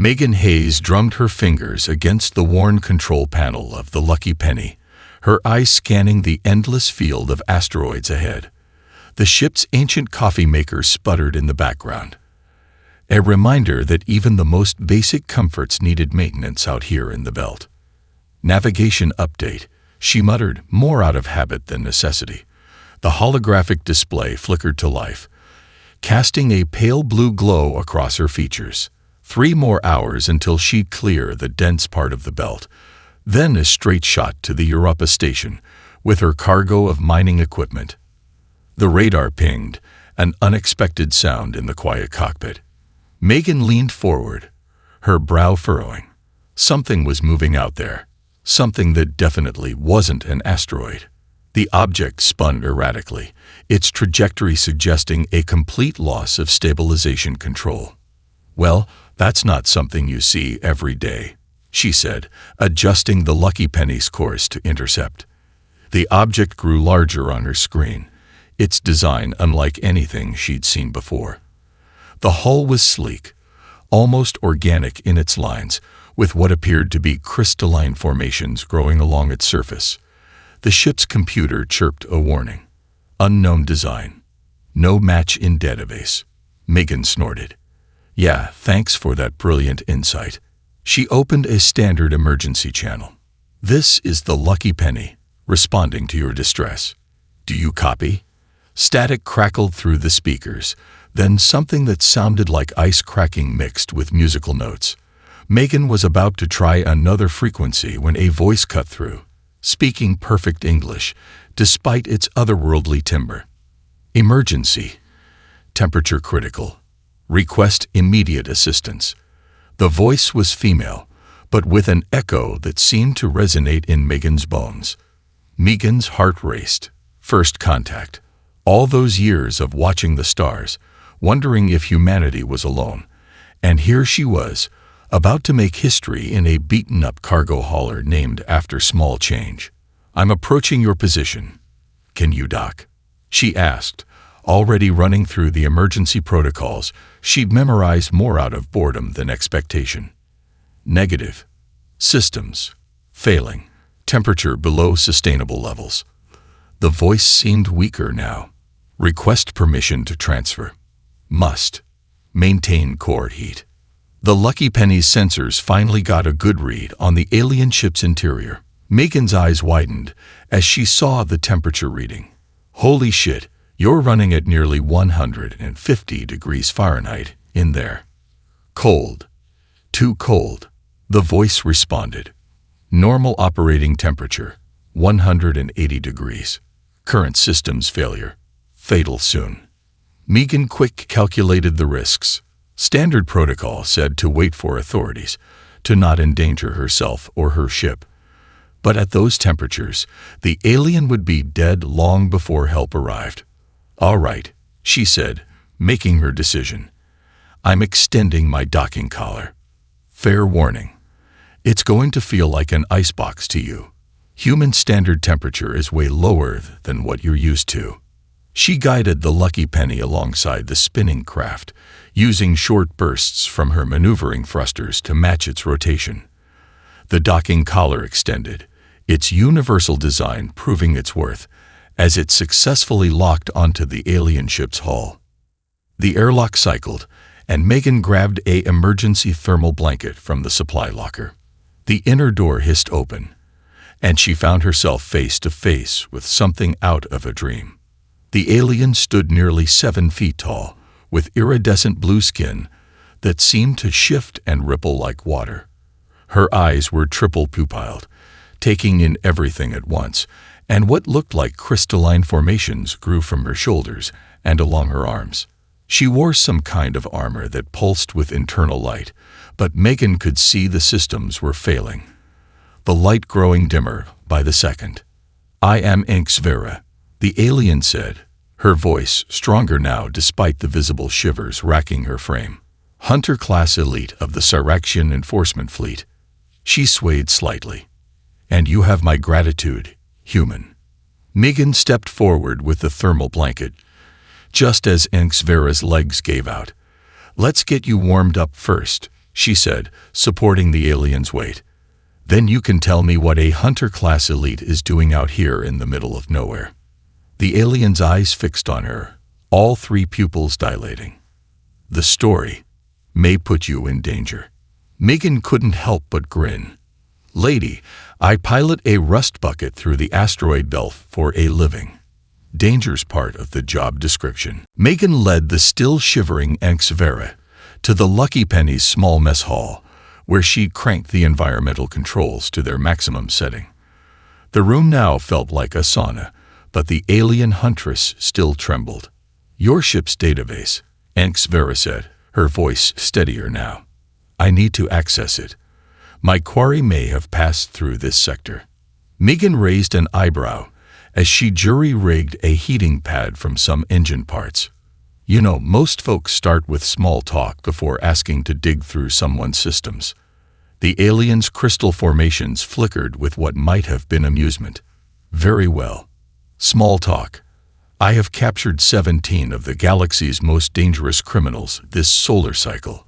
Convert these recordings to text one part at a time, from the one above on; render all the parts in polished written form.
Megan Hayes drummed her fingers against the worn control panel of the Lucky Penny, her eyes scanning the endless field of asteroids ahead. The ship's ancient coffee maker sputtered in the background. A reminder that even the most basic comforts needed maintenance out here in the belt. Navigation update, she muttered, more out of habit than necessity. The holographic display flickered to life, casting a pale blue glow across her features. 3 more hours until she'd clear the dense part of the belt, then a straight shot to the Europa station with her cargo of mining equipment. The radar pinged, an unexpected sound in the quiet cockpit. Megan leaned forward, her brow furrowing. Something was moving out there, something that definitely wasn't an asteroid. The object spun erratically, its trajectory suggesting a complete loss of stabilization control. "Well, that's not something you see every day," she said, adjusting the Lucky Penny's course to intercept. The object grew larger on her screen, its design unlike anything she'd seen before. The hull was sleek, almost organic in its lines, with what appeared to be crystalline formations growing along its surface. The ship's computer chirped a warning. "Unknown design. No match in database." Megan snorted. "Yeah, thanks for that brilliant insight." She opened a standard emergency channel. "This is the Lucky Penny, responding to your distress. Do you copy?" Static crackled through the speakers, then something that sounded like ice cracking mixed with musical notes. Megan was about to try another frequency when a voice cut through, speaking perfect English, despite its otherworldly timbre. "Emergency. Temperature critical. Request immediate assistance." The voice was female, but with an echo that seemed to resonate in Megan's bones. Megan's heart raced. First contact. All those years of watching the stars, wondering if humanity was alone. And here she was, about to make history in a beaten-up cargo hauler named after small change. "I'm approaching your position. Can you dock?" she asked, already running through the emergency protocols she'd memorized more out of boredom than expectation. "Negative. Systems. Failing. Temperature below sustainable levels." The voice seemed weaker now. "Request permission to transfer. Must. Maintain core heat." The Lucky Penny's sensors finally got a good read on the alien ship's interior. Megan's eyes widened as she saw the temperature reading. "Holy shit, you're running at nearly 150 degrees Fahrenheit in there." "Cold. Too cold," the voice responded. "Normal operating temperature, 180 degrees. Current systems failure. Fatal soon." Megan quick calculated the risks. Standard protocol said to wait for authorities, to not endanger herself or her ship. But at those temperatures, the alien would be dead long before help arrived. "All right," she said, making her decision. "I'm extending my docking collar. Fair warning. It's going to feel like an icebox to you. Human standard temperature is way lower than what you're used to." She guided the Lucky Penny alongside the spinning craft, using short bursts from her maneuvering thrusters to match its rotation. The docking collar extended, its universal design proving its worth, as it successfully locked onto the alien ship's hull. The airlock cycled, and Megan grabbed an emergency thermal blanket from the supply locker. The inner door hissed open, and she found herself face to face with something out of a dream. The alien stood nearly 7 feet tall, with iridescent blue skin that seemed to shift and ripple like water. Her eyes were triple pupilled, taking in everything at once, and what looked like crystalline formations grew from her shoulders and along her arms. She wore some kind of armor that pulsed with internal light, but Megan could see the systems were failing, the light growing dimmer by the second. "I am HFY," the alien said, her voice stronger now despite the visible shivers racking her frame. "Hunter-class elite of the Cyraxian Enforcement Fleet." She swayed slightly. "And you have my gratitude, human." Megan stepped forward with the thermal blanket, just as HFY's legs gave out. "Let's get you warmed up first," she said, supporting the alien's weight. "Then you can tell me what a hunter-class elite is doing out here in the middle of nowhere." The alien's eyes fixed on her, all three pupils dilating. "The story may put you in danger." Megan couldn't help but grin. "Lady, I pilot a rust bucket through the asteroid belt for a living. Danger's part of the job description." Megan led the still-shivering HFY to the Lucky Penny's small mess hall, where she'd cranked the environmental controls to their maximum setting. The room now felt like a sauna, but the alien Huntress still trembled. "Your ship's database," HFY said, her voice steadier now. "I need to access it. My quarry may have passed through this sector." Megan raised an eyebrow as she jury-rigged a heating pad from some engine parts. "You know, most folks start with small talk before asking to dig through someone's systems." The alien's crystal formations flickered with what might have been amusement. "Very well. Small talk. I have captured 17 of the galaxy's most dangerous criminals this solar cycle.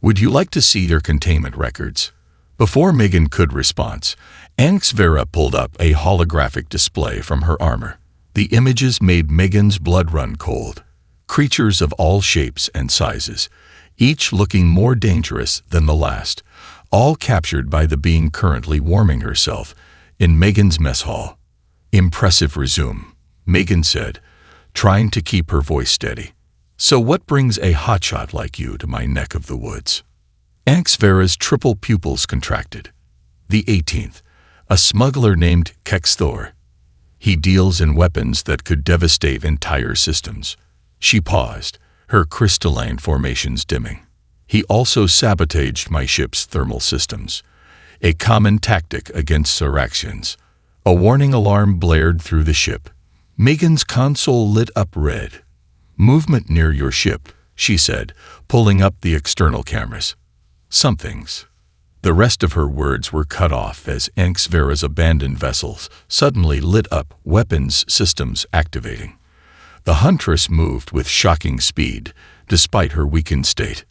Would you like to see their containment records?" Before Megan could respond, HFY pulled up a holographic display from her armor. The images made Megan's blood run cold. Creatures of all shapes and sizes, each looking more dangerous than the last, all captured by the being currently warming herself in Megan's mess hall. "Impressive resume," Megan said, trying to keep her voice steady. "So what brings a hotshot like you to my neck of the woods?" HFY's triple pupils contracted. "The 18th, a smuggler named Kexthor. He deals in weapons that could devastate entire systems." She paused, her crystalline formations dimming. "He also sabotaged my ship's thermal systems, a common tactic against Saraxians." A warning alarm blared through the ship. Megan's console lit up red. "Movement near your ship," she said, pulling up the external cameras. "Something's." The rest of her words were cut off as HFY's abandoned vessels suddenly lit up, weapons systems activating. The Huntress moved with shocking speed, despite her weakened state.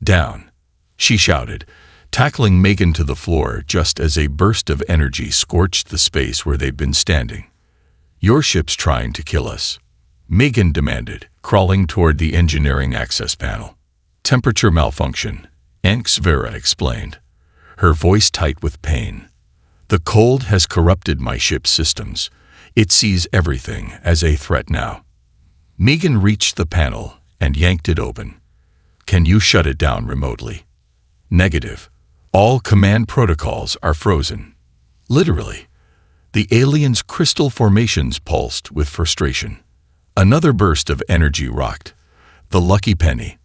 "Down," she shouted, tackling Megan to the floor just as a burst of energy scorched the space where they'd been standing. "Your ship's trying to kill us," Megan demanded, crawling toward the engineering access panel. "Temperature malfunction," HFY explained, her voice tight with pain. "The cold has corrupted my ship's systems. It sees everything as a threat now." Megan reached the panel and yanked it open. "Can you shut it down remotely?" "Negative. All command protocols are frozen." Literally. The alien's crystal formations pulsed with frustration. Another burst of energy rocked. "The Lucky Penny."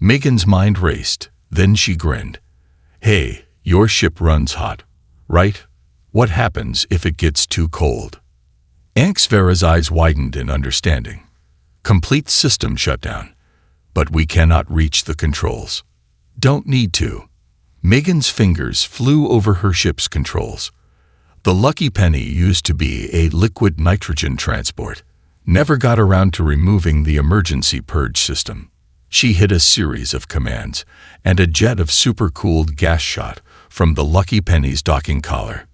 Megan's mind raced, then she grinned. "Hey, your ship runs hot, right? What happens if it gets too cold?" HFY's eyes widened in understanding. "Complete system shutdown. But we cannot reach the controls." "Don't need to." Megan's fingers flew over her ship's controls. The Lucky Penny used to be a liquid nitrogen transport. Never got around to removing the emergency purge system. She hit a series of commands, and a jet of supercooled gas shot from the Lucky Penny's docking collar.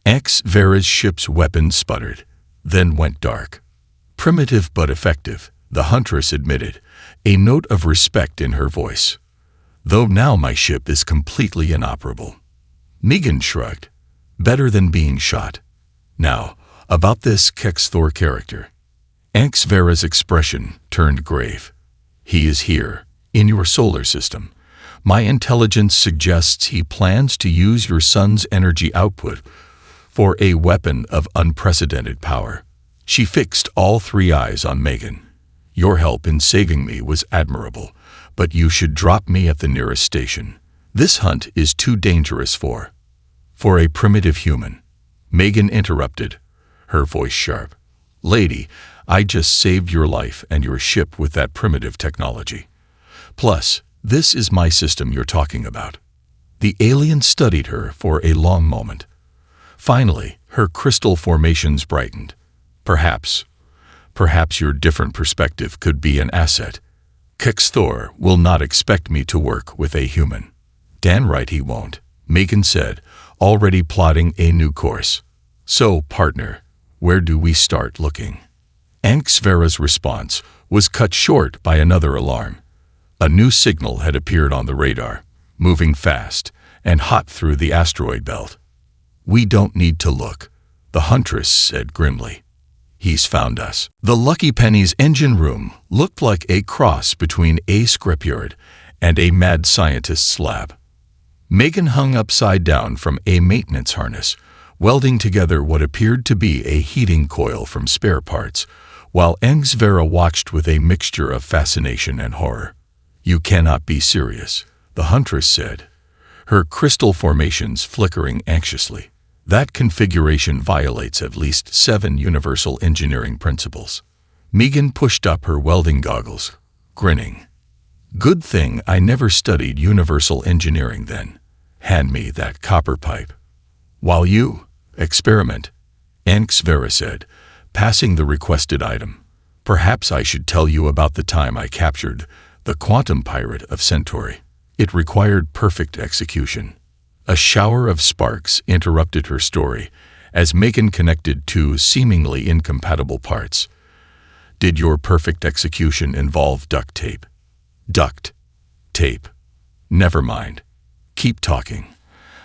HFY's ship's weapon sputtered, then went dark. "Primitive but effective," the Huntress admitted, a note of respect in her voice. "Though now my ship is completely inoperable." Megan shrugged. "Better than being shot." "Now, about this Kexthor character." HFY's expression turned grave. "He is here, in your solar system. My intelligence suggests he plans to use your sun's energy output for a weapon of unprecedented power." She fixed all three eyes on Megan. "Your help in saving me was admirable, but you should drop me at the nearest station. This hunt is too dangerous for a primitive human." Megan interrupted, her voice sharp. "Lady, I just saved your life and your ship with that primitive technology. Plus, this is my system you're talking about." The alien studied her for a long moment. Finally, her crystal formations brightened. Perhaps your different perspective could be an asset." Kexthor will not expect me to work with a human. Dan right he won't, Megan said, already plotting a new course. So, partner, where do we start looking? Anxvera's response was cut short by another alarm. A new signal had appeared on the radar, moving fast and hot through the asteroid belt. We don't need to look, the Huntress said grimly. He's found us. The Lucky Penny's engine room looked like a cross between a scrapyard and a mad scientist's lab. Megan hung upside down from a maintenance harness, welding together what appeared to be a heating coil from spare parts, while Anxvera watched with a mixture of fascination and horror. You cannot be serious, the Huntress said, her crystal formations flickering anxiously. That configuration violates at least 7 universal engineering principles. Megan pushed up her welding goggles, grinning. Good thing I never studied universal engineering then. Hand me that copper pipe. While you experiment, Anxvera said, passing the requested item. Perhaps I should tell you about the time I captured the quantum pirate of Centauri. It required perfect execution. A shower of sparks interrupted her story as Megan connected two seemingly incompatible parts. Did your perfect execution involve duct tape? Duct tape. Never mind. Keep talking.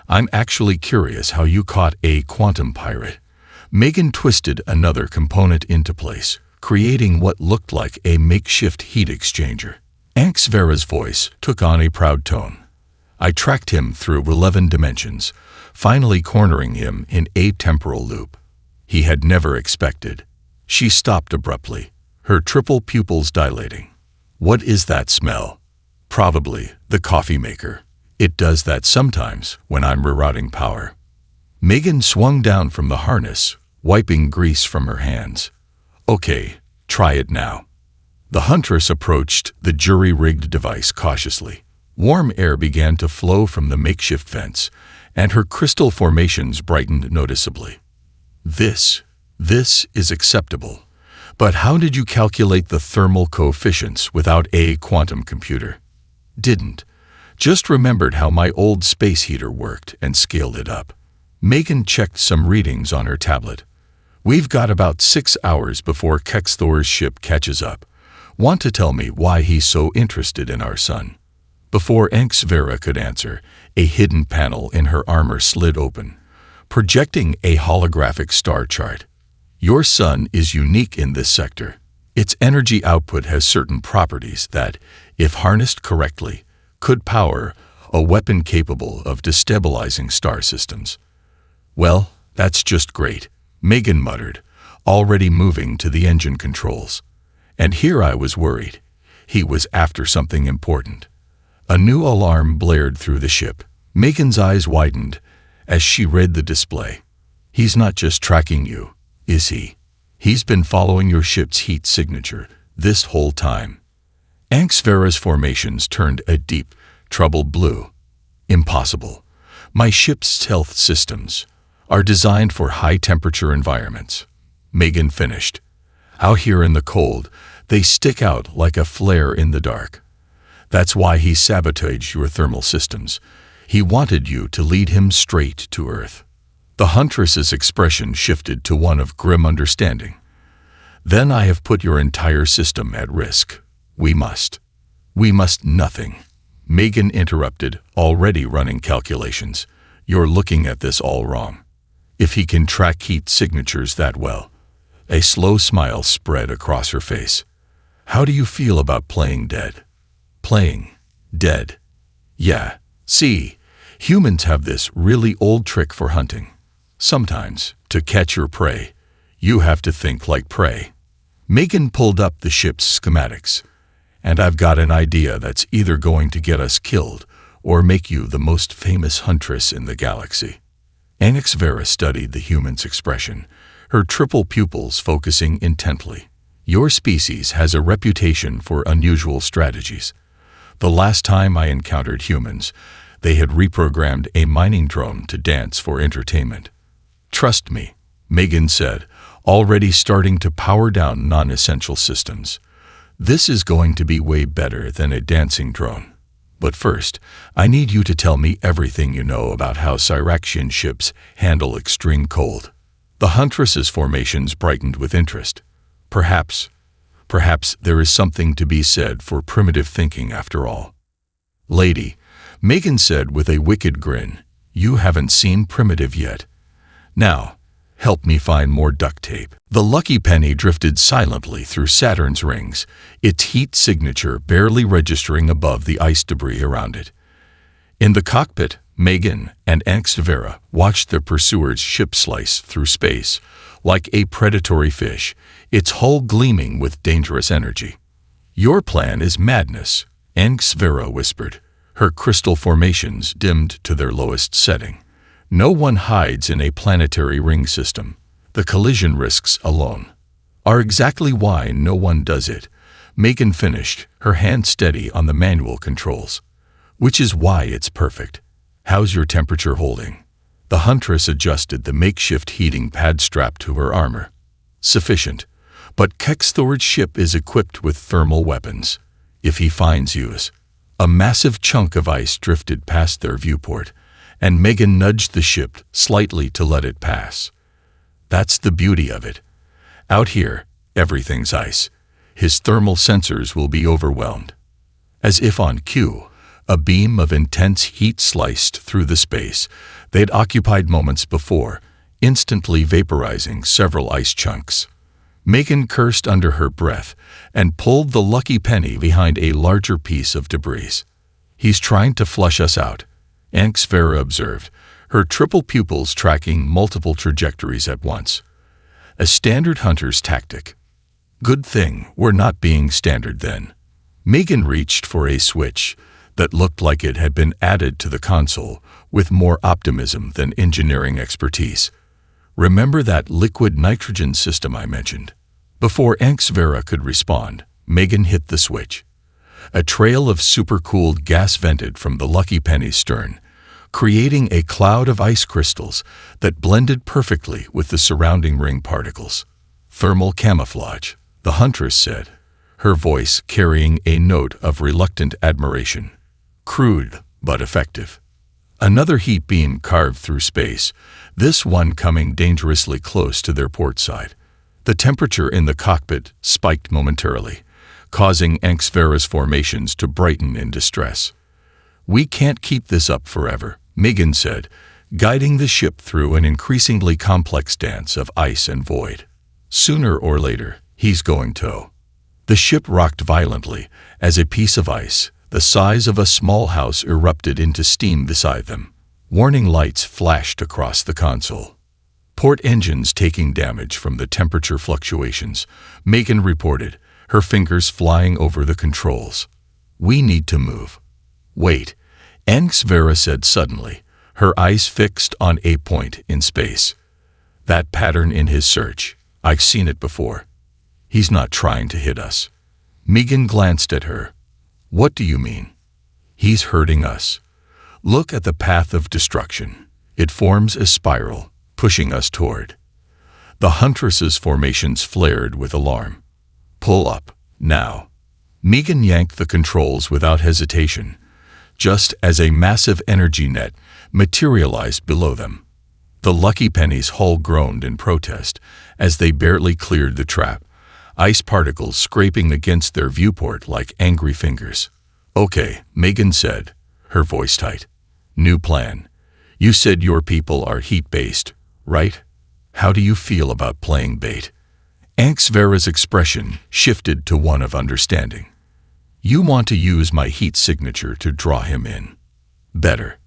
I'm actually curious how you caught a quantum pirate. Megan twisted another component into place, creating what looked like a makeshift heat exchanger. Anxvera's voice took on a proud tone. I tracked him through 11 dimensions, finally cornering him in a temporal loop. He had never expected. She stopped abruptly, her triple pupils dilating. What is that smell? Probably the coffee maker. It does that sometimes when I'm rerouting power. Megan swung down from the harness, wiping grease from her hands. Okay, try it now. The Huntress approached the jury-rigged device cautiously. Warm air began to flow from the makeshift vents, and her crystal formations brightened noticeably. This is acceptable. But how did you calculate the thermal coefficients without a quantum computer? Didn't. Just remembered how my old space heater worked and scaled it up. Megan checked some readings on her tablet. We've got about 6 hours before Kexthor's ship catches up. Want to tell me why he's so interested in our sun? Before Anxvera could answer, a hidden panel in her armor slid open, projecting a holographic star chart. Your sun is unique in this sector. Its energy output has certain properties that, if harnessed correctly, could power a weapon capable of destabilizing star systems. Well, that's just great, Megan muttered, already moving to the engine controls. And here I was worried. He was after something important. A new alarm blared through the ship. Megan's eyes widened as she read the display. He's not just tracking you, is he? He's been following your ship's heat signature this whole time. Anxvera's formations turned a deep, troubled blue. Impossible. My ship's stealth systems are designed for high-temperature environments. Megan finished. Out here in the cold, they stick out like a flare in the dark. That's why he sabotaged your thermal systems. He wanted you to lead him straight to Earth. The Huntress's expression shifted to one of grim understanding. Then I have put your entire system at risk. We must nothing. Megan interrupted, already running calculations. You're looking at this all wrong. If he can track heat signatures that well. A slow smile spread across her face. How do you feel about playing dead? Playing dead. Yeah, see, humans have this really old trick for hunting. Sometimes, to catch your prey, you have to think like prey. Megan pulled up the ship's schematics. And I've got an idea that's either going to get us killed or make you the most famous huntress in the galaxy. Anxvera studied the human's expression, her triple pupils focusing intently. Your species has a reputation for unusual strategies. The last time I encountered humans, they had reprogrammed a mining drone to dance for entertainment. Trust me, Megan said, already starting to power down non-essential systems. This is going to be way better than a dancing drone. But first, I need you to tell me everything you know about how Cyraxian ships handle extreme cold. The Huntress's formations brightened with interest. Perhaps there is something to be said for primitive thinking after all. Lady, Megan said with a wicked grin, you haven't seen primitive yet. Now, help me find more duct tape. The lucky penny drifted silently through Saturn's rings, its heat signature barely registering above the ice debris around it. In the cockpit, Megan and Vera watched their pursuer's ship slice through space, like a predatory fish, its hull gleaming with dangerous energy. Your plan is madness, Vera whispered, her crystal formations dimmed to their lowest setting. No one hides in a planetary ring system. The collision risks alone are exactly why no one does it. Megan finished, her hand steady on the manual controls. Which is why it's perfect. How's your temperature holding? The Huntress adjusted the makeshift heating pad strapped to her armor. Sufficient. But Kexthor's ship is equipped with thermal weapons. If he finds you, a massive chunk of ice drifted past their viewport, and Megan nudged the ship slightly to let it pass. That's the beauty of it. Out here, everything's ice. His thermal sensors will be overwhelmed. As if on cue, a beam of intense heat sliced through the space they'd occupied moments before, instantly vaporizing several ice chunks. Megan cursed under her breath and pulled the lucky penny behind a larger piece of debris. He's trying to flush us out, Vera observed, her triple pupils tracking multiple trajectories at once. A standard hunter's tactic. Good thing we're not being standard then. Megan reached for a switch that looked like it had been added to the console with more optimism than engineering expertise. Remember that liquid nitrogen system I mentioned? Before Vera could respond, Megan hit the switch. A trail of supercooled gas vented from the lucky penny's stern, creating a cloud of ice crystals that blended perfectly with the surrounding ring particles. Thermal camouflage, the Huntress said, her voice carrying a note of reluctant admiration. Crude, but effective. Another heat beam carved through space, this one coming dangerously close to their port side. The temperature in the cockpit spiked momentarily, causing Vera's formations to brighten in distress. We can't keep this up forever, Megan said, guiding the ship through an increasingly complex dance of ice and void. Sooner or later, he's going to. The ship rocked violently as a piece of ice, the size of a small house, erupted into steam beside them. Warning lights flashed across the console. Port engines taking damage from the temperature fluctuations, Megan reported, her fingers flying over the controls. We need to move. Wait, Vera said suddenly, her eyes fixed on a point in space. That pattern in his search, I've seen it before. He's not trying to hit us. Megan glanced at her. What do you mean? He's hurting us. Look at the path of destruction. It forms a spiral, pushing us toward. The Huntress's formations flared with alarm. Pull up, now. Megan yanked the controls without hesitation, just as a massive energy net materialized below them. The lucky penny's hull groaned in protest as they barely cleared the trap, ice particles scraping against their viewport like angry fingers. Okay, Megan said, her voice tight. New plan. You said your people are heat-based, right? How do you feel about playing bait? Vera's expression shifted to one of understanding. You want to use my heat signature to draw him in. Better.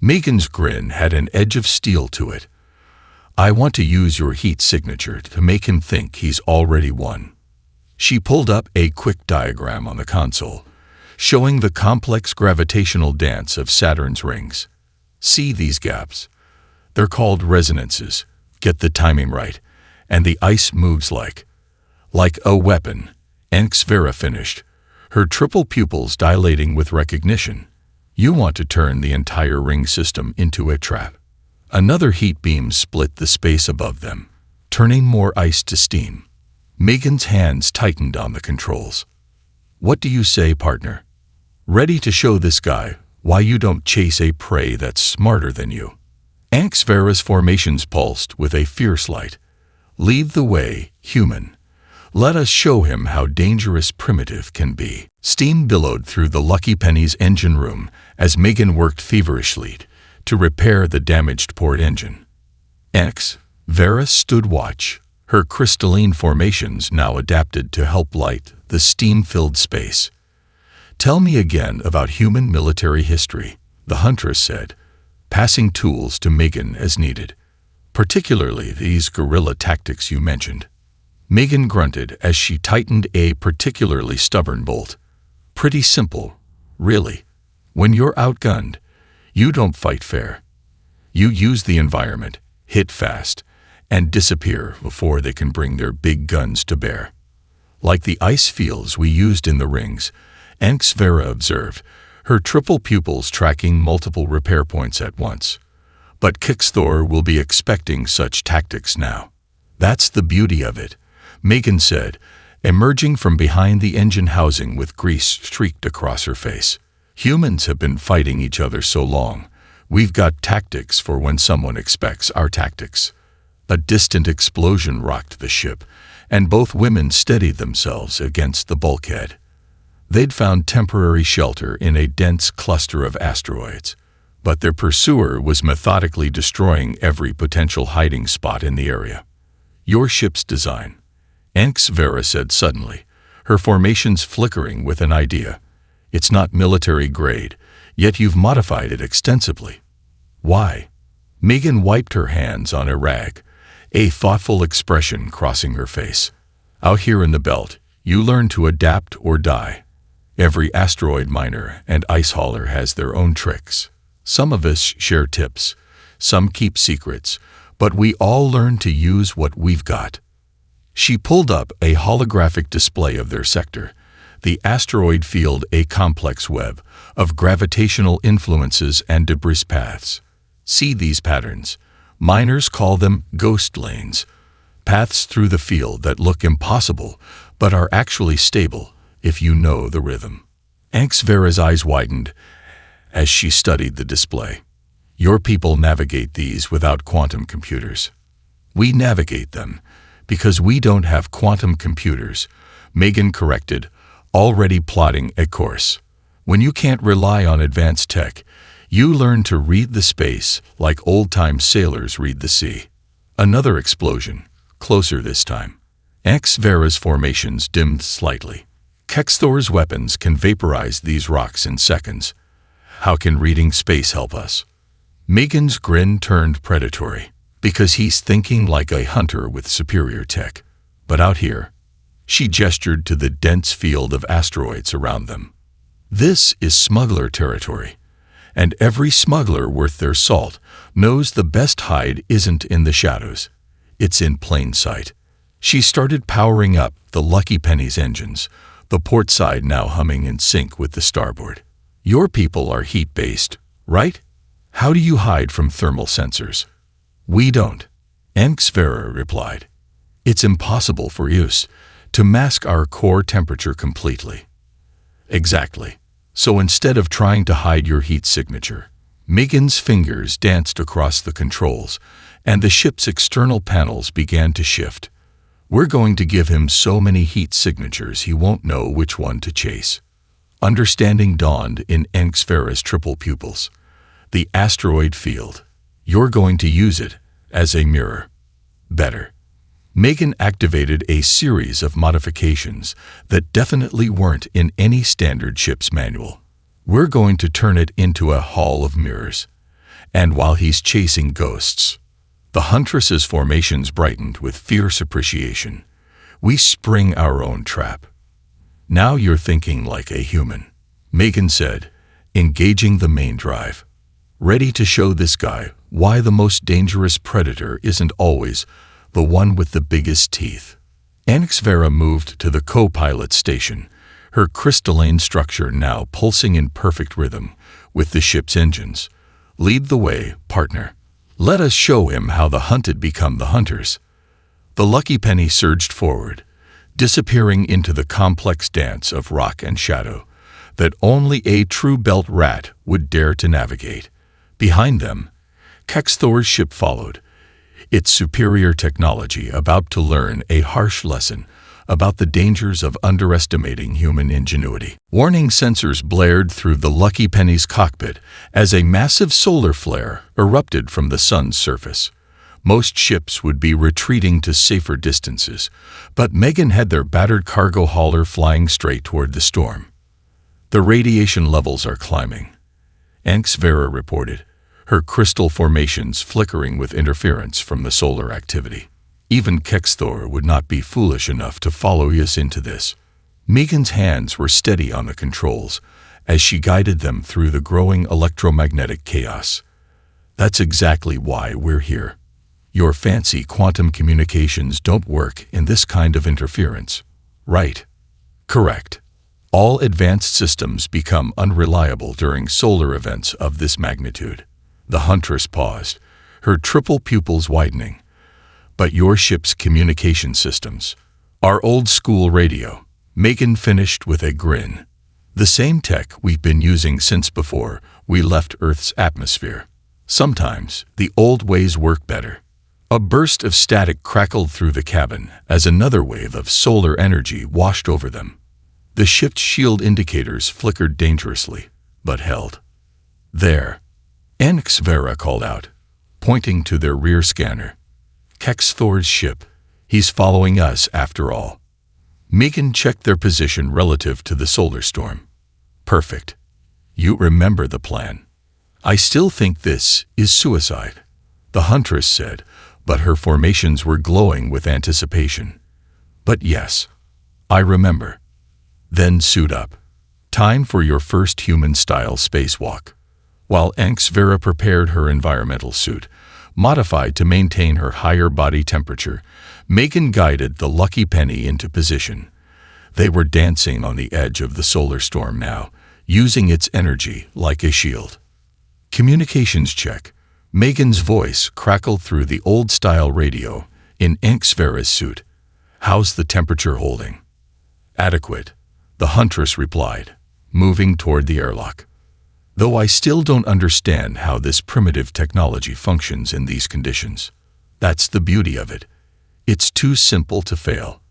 Megan's grin had an edge of steel to it. I want to use your heat signature to make him think he's already won. She pulled up a quick diagram on the console, showing the complex gravitational dance of Saturn's rings. See these gaps? They're called resonances. Get the timing right, and the ice moves like a weapon. Vera finished, her triple pupils dilating with recognition. You want to turn the entire ring system into a trap. Another heat beam split the space above them, turning more ice to steam. Megan's hands tightened on the controls. What do you say, partner? Ready to show this guy why you don't chase a prey that's smarter than you? HFY's formations pulsed with a fierce light. Lead the way, human. Let us show him how dangerous primitive can be. Steam billowed through the Lucky Penny's engine room as Megan worked feverishly to repair the damaged port engine. HFY stood watch, her crystalline formations now adapted to help light the steam-filled space. Tell me again about human military history, the Huntress said, passing tools to Megan as needed, particularly these guerrilla tactics you mentioned. Megan grunted as she tightened a particularly stubborn bolt. Pretty simple, really. When you're outgunned, you don't fight fair. You use the environment, hit fast, and disappear before they can bring their big guns to bear. Like the ice fields we used in the rings, HFY observed, her triple pupils tracking multiple repair points at once. But Kixthor will be expecting such tactics now. That's the beauty of it, Megan said, emerging from behind the engine housing with grease streaked across her face. Humans have been fighting each other so long. We've got tactics for when someone expects our tactics. A distant explosion rocked the ship, and both women steadied themselves against the bulkhead. They'd found temporary shelter in a dense cluster of asteroids, but their pursuer was methodically destroying every potential hiding spot in the area. Your ship's design, HFY said suddenly, her formations flickering with an idea. It's not military grade, yet you've modified it extensively. Why? Megan wiped her hands on a rag, a thoughtful expression crossing her face. Out here in the belt, you learn to adapt or die. Every asteroid miner and ice hauler has their own tricks. Some of us share tips, some keep secrets, but we all learn to use what we've got. She pulled up a holographic display of their sector, the asteroid field, a complex web of gravitational influences and debris paths. See these patterns. Miners call them ghost lanes, paths through the field that look impossible but are actually stable if you know the rhythm. HFY's eyes widened as she studied the display. Your people navigate these without quantum computers. We navigate them because we don't have quantum computers, Megan corrected, already plotting a course. When you can't rely on advanced tech, you learn to read the space like old-time sailors read the sea. Another explosion, closer this time. HFY's formations dimmed slightly. Kixthor's weapons can vaporize these rocks in seconds. How can reading space help us? Megan's grin turned predatory, because he's thinking like a hunter with superior tech. But out here, she gestured to the dense field of asteroids around them. This is smuggler territory, and every smuggler worth their salt knows the best hide isn't in the shadows. It's in plain sight. She started powering up the Lucky Penny's engines, the port side now humming in sync with the starboard. Your people are heat-based, right? How do you hide from thermal sensors? We don't, HFY replied. It's impossible for use to mask our core temperature completely. Exactly. So instead of trying to hide your heat signature, Megan's fingers danced across the controls, and the ship's external panels began to shift. We're going to give him so many heat signatures he won't know which one to chase. Understanding dawned in HFY's triple pupils. The asteroid field. You're going to use it as a mirror. Better. Megan activated a series of modifications that definitely weren't in any standard ship's manual. We're going to turn it into a hall of mirrors. And while he's chasing ghosts, the Huntress's formations brightened with fierce appreciation. We spring our own trap. Now you're thinking like a human, Megan said, engaging the main drive. Ready to show this guy why the most dangerous predator isn't always the one with the biggest teeth. HFY moved to the co-pilot station, her crystalline structure now pulsing in perfect rhythm with the ship's engines. Lead the way, partner. Let us show him how the hunted become the hunters. The Lucky Penny surged forward, disappearing into the complex dance of rock and shadow that only a true belt rat would dare to navigate. Behind them, Kexthor's ship followed, its superior technology about to learn a harsh lesson about the dangers of underestimating human ingenuity. Warning sensors blared through the Lucky Penny's cockpit as a massive solar flare erupted from the sun's surface. Most ships would be retreating to safer distances, but Megan had their battered cargo hauler flying straight toward the storm. The radiation levels are climbing, HFY reported, her crystal formations flickering with interference from the solar activity. Even Kexthor would not be foolish enough to follow us into this. Megan's hands were steady on the controls as she guided them through the growing electromagnetic chaos. That's exactly why we're here. Your fancy quantum communications don't work in this kind of interference, right? Correct. All advanced systems become unreliable during solar events of this magnitude. The Huntress paused, her triple pupils widening. But your ship's communication systems, our old-school radio, Megan finished with a grin. The same tech we've been using since before we left Earth's atmosphere. Sometimes the old ways work better. A burst of static crackled through the cabin as another wave of solar energy washed over them. The ship's shield indicators flickered dangerously, but held. There, HFY called out, pointing to their rear scanner. Kexthor's ship. He's following us after all. Megan checked their position relative to the solar storm. Perfect. You remember the plan. I still think this is suicide, the Huntress said, but her formations were glowing with anticipation. But yes, I remember. Then suit up. Time for your first human-style spacewalk. While HFY prepared her environmental suit, modified to maintain her higher body temperature, Megan guided the Lucky Penny into position. They were dancing on the edge of the solar storm now, using its energy like a shield. Communications check. Megan's voice crackled through the old-style radio in HFY's suit. How's the temperature holding? Adequate, the Huntress replied, moving toward the airlock. Though I still don't understand how this primitive technology functions in these conditions. That's the beauty of it. It's too simple to fail.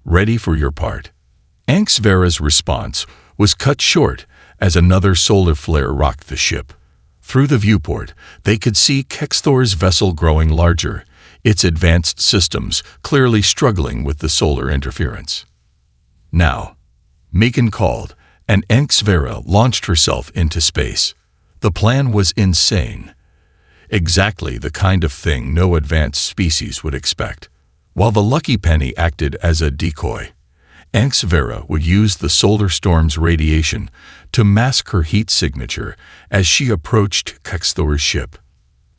Ready for your part. HFY's response was cut short as another solar flare rocked the ship. Through the viewport, they could see Kexthor's vessel growing larger, its advanced systems clearly struggling with the solar interference. Now, Megan called, and HFY launched herself into space. The plan was insane. Exactly the kind of thing no advanced species would expect. While the Lucky Penny acted as a decoy, HFY would use the solar storm's radiation to mask her heat signature as she approached Kexthor's ship.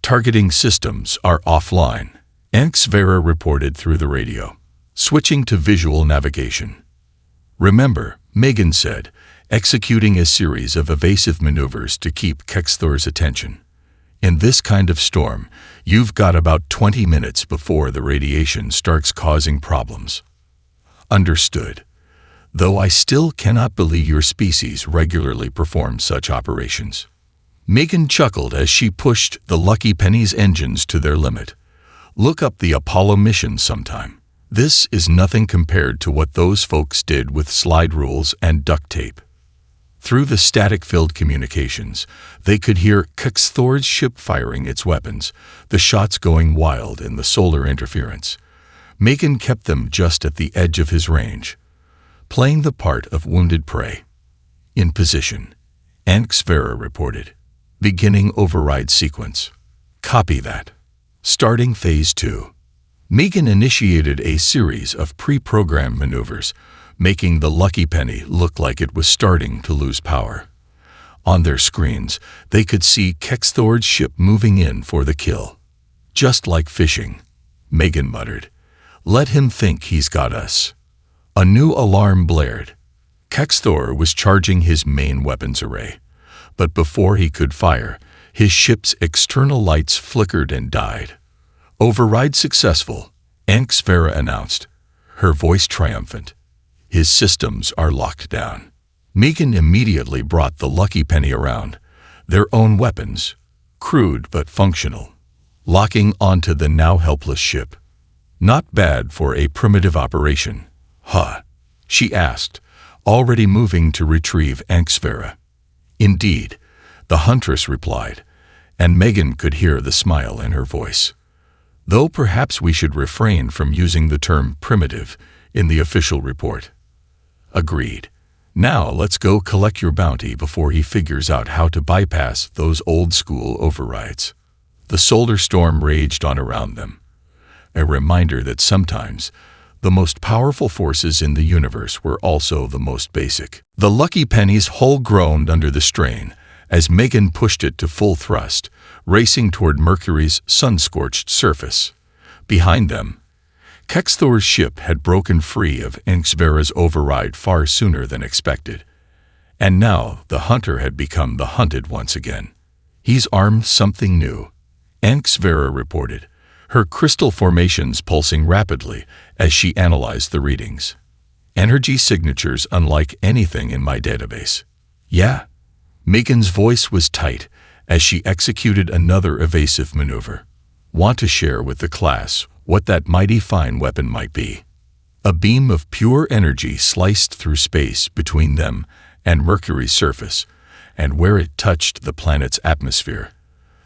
Targeting systems are offline, HFY reported through the radio, switching to visual navigation. Remember, Megan said, executing a series of evasive maneuvers to keep Kexthor's attention. In this kind of storm, you've got about 20 minutes before the radiation starts causing problems. Understood. Though I still cannot believe your species regularly performs such operations. Megan chuckled as she pushed the Lucky Penny's engines to their limit. Look up the Apollo mission sometime. This is nothing compared to what those folks did with slide rules and duct tape. Through the static-filled communications, they could hear Kexthor's ship firing its weapons, the shots going wild in the solar interference. Megan kept them just at the edge of his range, playing the part of wounded prey. In position, HFY reported. Beginning override sequence. Copy that. Starting Phase 2. Megan initiated a series of pre-programmed maneuvers, making the Lucky Penny look like it was starting to lose power. On their screens, they could see Kexthor's ship moving in for the kill. Just like fishing, Megan muttered. Let him think he's got us. A new alarm blared. Kexthor was charging his main weapons array, but before he could fire, his ship's external lights flickered and died. Override successful, HFY announced. her voice triumphant. "His systems are locked down." Megan immediately brought the Lucky Penny around, their own weapons, crude but functional, locking onto the now helpless ship. "Not bad for a primitive operation, huh?" she asked, already moving to retrieve Anxvera. "Indeed," the Huntress replied, and Megan could hear the smile in her voice. "Though perhaps we should refrain from using the term primitive in the official report." "Agreed. Now let's go collect your bounty before he figures out how to bypass those old-school overrides." The solar storm raged on around them, a reminder that sometimes the most powerful forces in the universe were also the most basic. The Lucky Penny's hull groaned under the strain as Megan pushed it to full thrust, racing toward Mercury's sun-scorched surface. Behind them, Kexthor's ship had broken free of Anxvera's override far sooner than expected, and now the hunter had become the hunted once again. "He's armed something new," Anxvera reported, her crystal formations pulsing rapidly as she analyzed the readings. "Energy signatures unlike anything in my database." "Yeah?" Megan's voice was tight as she executed another evasive maneuver. "Want to share with the class what that mighty fine weapon might be?" A beam of pure energy sliced through space between them and Mercury's surface, and where it touched the planet's atmosphere,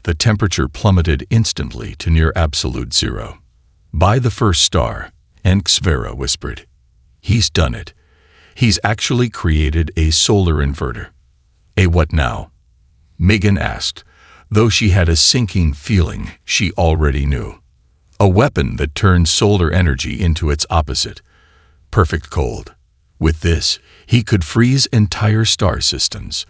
the temperature plummeted instantly to near absolute zero. "By the first star," Anxvera whispered. "He's done it. He's actually created a solar inverter." "A what now?" Megan asked, though she had a sinking feeling she already knew. "A weapon that turns solar energy into its opposite, perfect cold. With this, he could freeze entire star systems."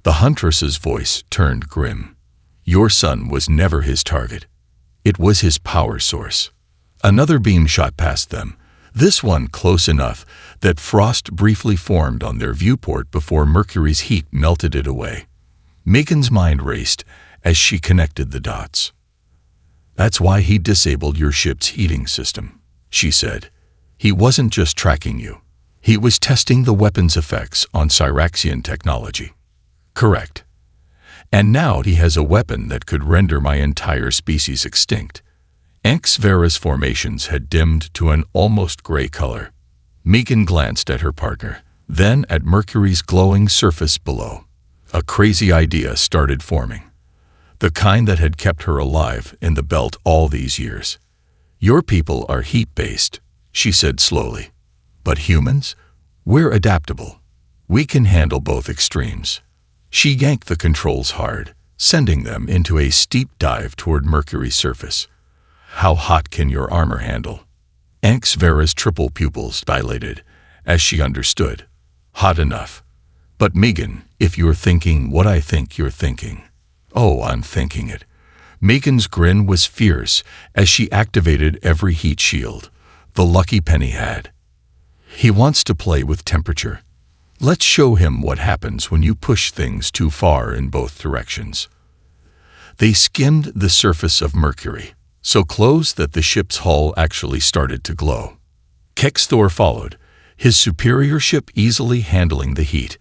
The Huntress's voice turned grim. "Your son was never his target. It was his power source." Another beam shot past them, this one close enough that frost briefly formed on their viewport before Mercury's heat melted it away. Megan's mind raced as she connected the dots. "That's why he disabled your ship's heating system," she said. "He wasn't just tracking you. He was testing the weapon's effects on Cyraxian technology." "Correct. And now he has a weapon that could render my entire species extinct." Anxvera's formations had dimmed to an almost gray color. Megan glanced at her partner, then at Mercury's glowing surface below. A crazy idea started forming, the kind that had kept her alive in the belt all these years. "Your people are heat-based," she said slowly. "But humans? We're adaptable. We can handle both extremes." She yanked the controls hard, sending them into a steep dive toward Mercury's surface. "How hot can your armor handle?" Anxvera's triple pupils dilated as she understood. "Hot enough. But Megan, if you're thinking what I think you're thinking." "Oh, I'm thinking it." Megan's grin was fierce as she activated every heat shield the Lucky Penny had. "He wants to play with temperature. Let's show him what happens when you push things too far in both directions." They skimmed the surface of Mercury, so close that the ship's hull actually started to glow. Kexthor followed, his superior ship easily handling the heat,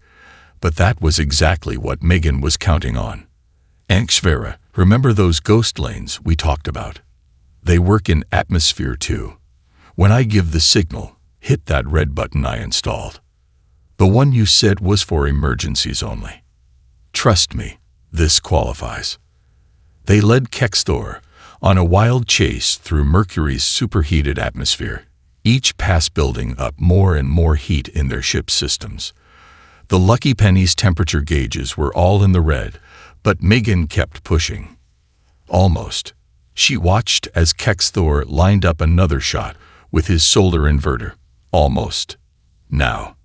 but that was exactly what Megan was counting on. "Anxvera, remember those ghost lanes we talked about? They work in atmosphere too. When I give the signal, hit that red button I installed. The one you said was for emergencies only. Trust me, this qualifies." They led Kexthor on a wild chase through Mercury's superheated atmosphere, each pass building up more and more heat in their ship's systems. The Lucky Penny's temperature gauges were all in the red, but Megan kept pushing. Almost. She watched as Kexthor lined up another shot with his solar inverter. Almost. Now.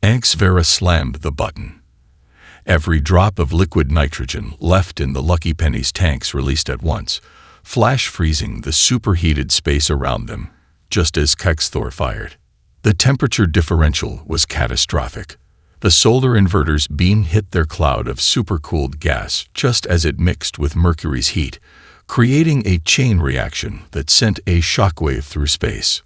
Anxvera slammed the button. Every drop of liquid nitrogen left in the Lucky Penny's tanks released at once, flash freezing the superheated space around them, just as Kexthor fired. The temperature differential was catastrophic. The solar inverter's beam hit their cloud of supercooled gas just as it mixed with Mercury's heat, creating a chain reaction that sent a shockwave through space.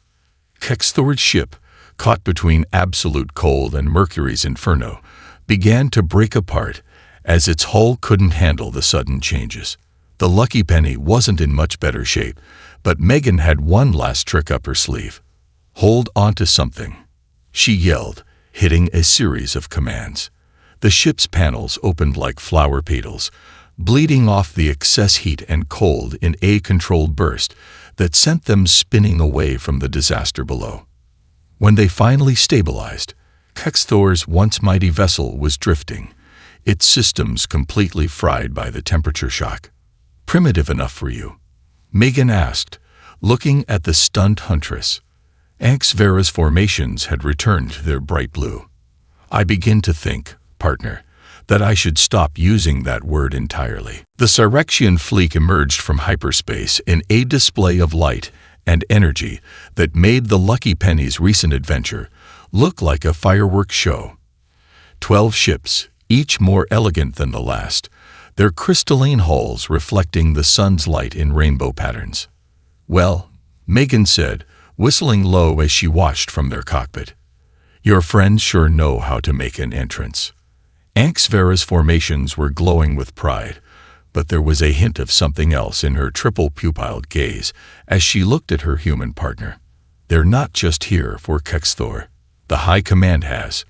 Kexthor's ship, caught between absolute cold and Mercury's inferno, began to break apart as its hull couldn't handle the sudden changes. The Lucky Penny wasn't in much better shape, but Megan had one last trick up her sleeve. "Hold on to something," she yelled, hitting a series of commands. The ship's panels opened like flower petals, bleeding off the excess heat and cold in a controlled burst that sent them spinning away from the disaster below. When they finally stabilized, Kexthor's once mighty vessel was drifting, its systems completely fried by the temperature shock. "Primitive enough for you?" Megan asked, looking at the stunned Huntress. HFY's formations had returned to their bright blue. "I begin to think, partner, that I should stop using that word entirely." The Cyrexian fleet emerged from hyperspace in a display of light and energy that made the Lucky Penny's recent adventure look like a fireworks show. 12 ships, each more elegant than the last, their crystalline hulls reflecting the sun's light in rainbow patterns. "Well," Megan said, whistling low as she watched from their cockpit, "your friends sure know how to make an entrance." HFY's formations were glowing with pride, but there was a hint of something else in her triple-pupilled gaze as she looked at her human partner. "They're not just here for Kexthor. The High Command has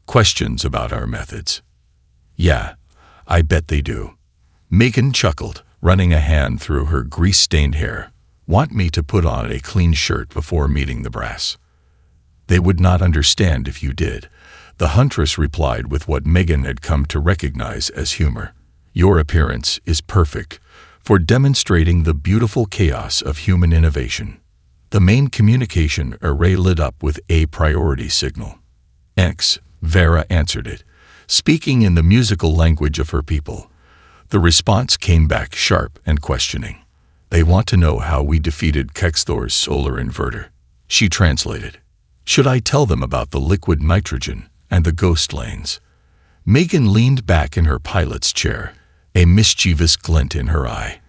questions about our methods." "Yeah, I bet they do." Megan chuckled, running a hand through her grease-stained hair. "Want me to put on a clean shirt before meeting the brass?" "They would not understand if you did," the Huntress replied with what Megan had come to recognize as humor. "Your appearance is perfect for demonstrating the beautiful chaos of human innovation." The main communication array lit up with a priority signal. HFY answered it, speaking in the musical language of her people. The response came back sharp and questioning. "They want to know how we defeated Kexthor's solar inverter," she translated. "Should I tell them about the liquid nitrogen and the ghost lanes?" Megan leaned back in her pilot's chair, a mischievous glint in her eye.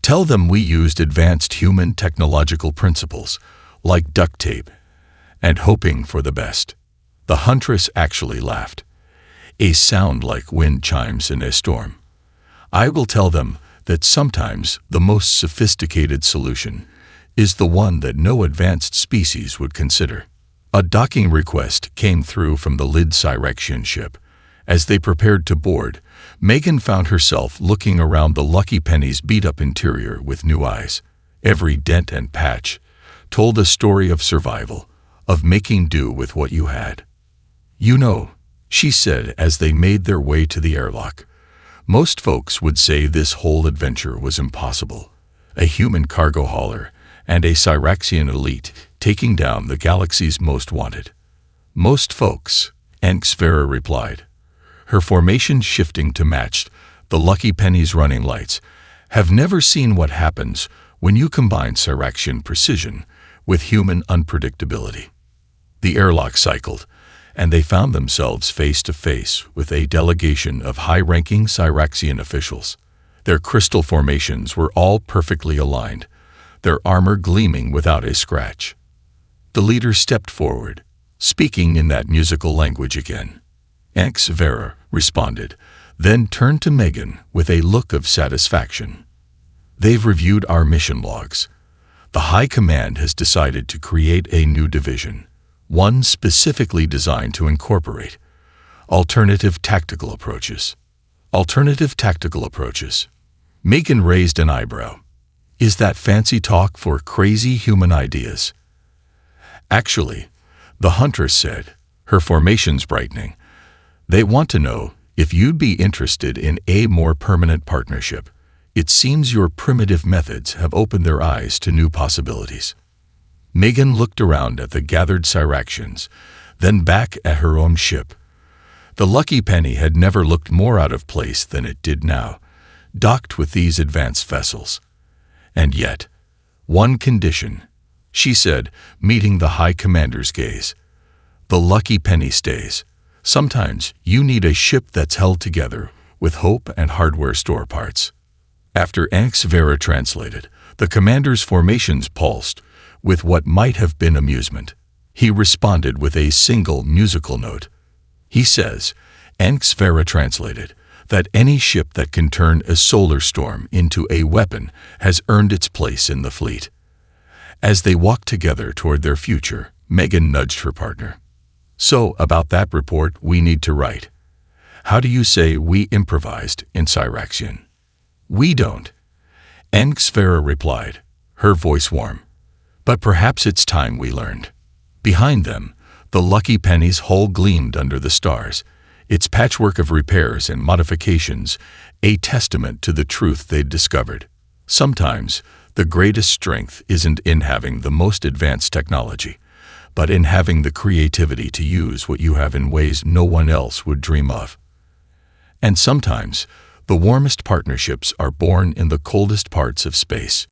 "Tell them we used advanced human technological principles, like duct tape, and hoping for the best." The Huntress actually laughed, a sound like wind chimes in a storm. "I will tell them that sometimes the most sophisticated solution is the one that no advanced species would consider." A docking request came through from the Lid Cyrexian ship. As they prepared to board, Megan found herself looking around the Lucky Penny's beat-up interior with new eyes. Every dent and patch told a story of survival, of making do with what you had. "You know," she said as they made their way to the airlock, "most folks would say this whole adventure was impossible. A human cargo hauler and a Cyrexian elite taking down the galaxy's most wanted." "Most folks," HFY replied, her formation shifting to match the Lucky Penny's running lights, "have never seen what happens when you combine Cyrexian precision with human unpredictability." The airlock cycled, and they found themselves face to face with a delegation of high-ranking Cyrexian officials. Their crystal formations were all perfectly aligned, their armor gleaming without a scratch. The leader stepped forward, speaking in that musical language again. HFY responded, then turned to Megan with a look of satisfaction. "They've reviewed our mission logs. The High Command has decided to create a new division, one specifically designed to incorporate alternative tactical approaches." "Alternative tactical approaches?" Megan raised an eyebrow. "Is that fancy talk for crazy human ideas?" "Actually," the Huntress said, her formations brightening, "they want to know if you'd be interested in a more permanent partnership. It seems your primitive methods have opened their eyes to new possibilities." Megan looked around at the gathered Cyrexians, then back at her own ship. The Lucky Penny had never looked more out of place than it did now, docked with these advanced vessels. "And yet, one condition," she said, meeting the High Commander's gaze. "The Lucky Penny stays. Sometimes you need a ship that's held together with hope and hardware store parts." After HFY translated, the commander's formations pulsed, with what might have been amusement. He responded with a single musical note. He says, Anxvera translated, that any ship that can turn a solar storm into a weapon has earned its place in the fleet. As they walked together toward their future, Megan nudged her partner. So, about that report we need to write. How do you say we improvised in Cyraxian? We don't. Anxvera replied, her voice warm. But perhaps it's time we learned. Behind them, the Lucky Penny's hull gleamed under the stars, its patchwork of repairs and modifications a testament to the truth they'd discovered. Sometimes, the greatest strength isn't in having the most advanced technology, but in having the creativity to use what you have in ways no one else would dream of. And sometimes, the warmest partnerships are born in the coldest parts of space.